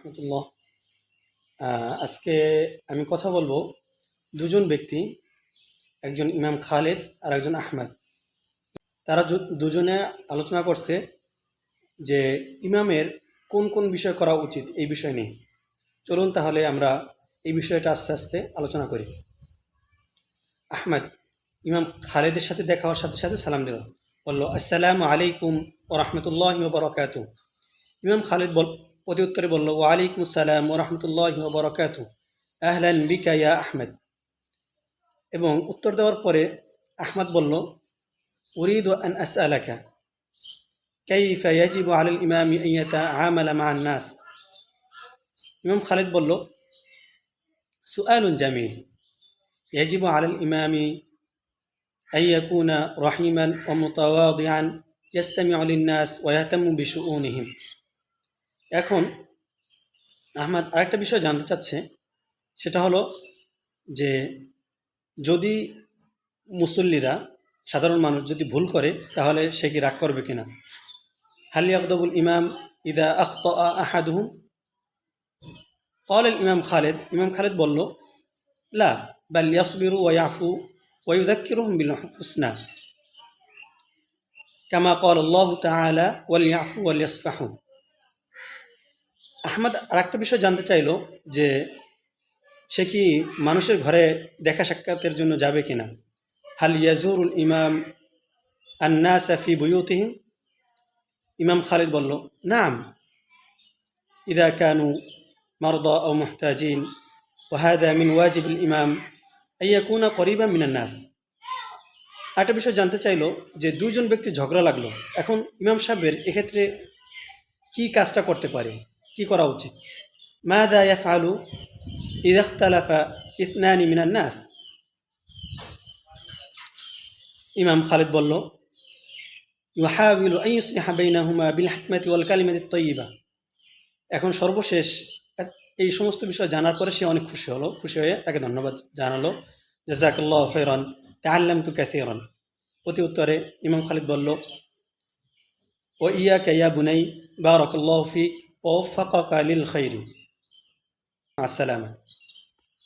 রহমতুল্লাহ। আজকে আমি কথা বলবো দুজন ব্যক্তি, একজন ইমাম খালেদ আর একজন আহমদ। তারা দুজনে আলোচনা করছে যে ইমামের কোন কোন বিষয় করা উচিত এই বিষয় নিয়ে। চলুন তাহলে আমরা এই বিষয়টা আস্তে আস্তে আলোচনা করি। আহমদ ইমাম খালেদের সাথে দেখা হওয়ার সাথে সাথে সালাম দিল, বলল আসসালামু আলাইকুম ও রহমতুল্লাহ বরকাত। ইমাম খালিদ প্রতি উত্তরে বলল ওয়ালাইকুম আসসালাম ও রহমতুল্লাহ বরকাত, আহলান বিকা ইয়া আহমেদ। এবং উত্তর দেওয়ার পরে আহমদ বলল উরিদু আন আসআলাকা কাইফা ইয়াজিবু আলাল ইমামি আন ইয়াতাআমালা মা'আন নাস। ইমাম খালিদ বলল সুআলুন জামিল ইয়াজিবু আলাল ইমামি আন ইয়াকুনা রহিমান ওয়া মুতাওয়াদিআন ইয়াস্তামি'ু লিন-নাস ওয়া ইয়াহতামু বিশুউনিহিম। এখন আহমদ আরেকটা বিষয় জানতে চাচ্ছে, সেটা হলো যে যদি মুসল্লিরা, সাধারণ মানুষ যদি ভুল করে তাহলে সে কি রাগ করবে কিনা। হাল ইয়াগদাবুল ইমাম ইদা আখতাআ আহাদুহুম। ক্বাল ইমাম খালিদ বলল লা বাল ইয়াসবিরু ওয়া ইয়াফু ওয়া ইউযাক্কিরুহুম বিল হুসনা কামা ক্বালা আল্লাহু তাআলা ওয়াল ইয়াফু ওয়াল ইয়াসফাহু। আহমদ আরেকটা বিষয় জানতে চাইল যে সে কি মানুষের ঘরে দেখা সাক্ষাতের জন্য যাবে কিনা। হাল ইয়াজুরুল ইমাম আন-নাসা ফি বুয়ুতিহিম। ইমাম খালিদ বলল নাম ইদা কানু মারদা আও মুহতাজিন ওয়া হাযা মিন ওয়াজিবিল ইমাম আন ইয়াকুনা করিবান মিনান নাস। একটা বিষয় জানতে চাইল যে দুজন ব্যক্তি ঝগড়া লাগলো, এখন ইমাম সাহেবের এক্ষেত্রে কি কাজটা করতে পারে, কি করা উচিত। মাযা ইয়াফআলু ইযা ইখতালাফা ইথনানি মিনান নাস। ইমাম খালিদ বলল ইউহাউিলু আন ইউসলিহা বাইনাহুমা বিল হিকমাতি ওয়াল কালিমাতি তাইয়্যিবা। এখন সর্বশেষ এই সমস্ত বিষয় জানার পরে সে অনেক খুশি হয়ে তাকে ধন্যবাদ জানালো। জাযাকাল্লাহু খাইরান তাআল্লামতু কাসীরান। প্রতি উত্তরে ইমাম খালিদ বলল ওয়া ইয়াকা ইয়া বুনাই বারাকাল্লাহু ফিক ওয়া ওয়াফাকাকা লিল খাইরি। আসসালামু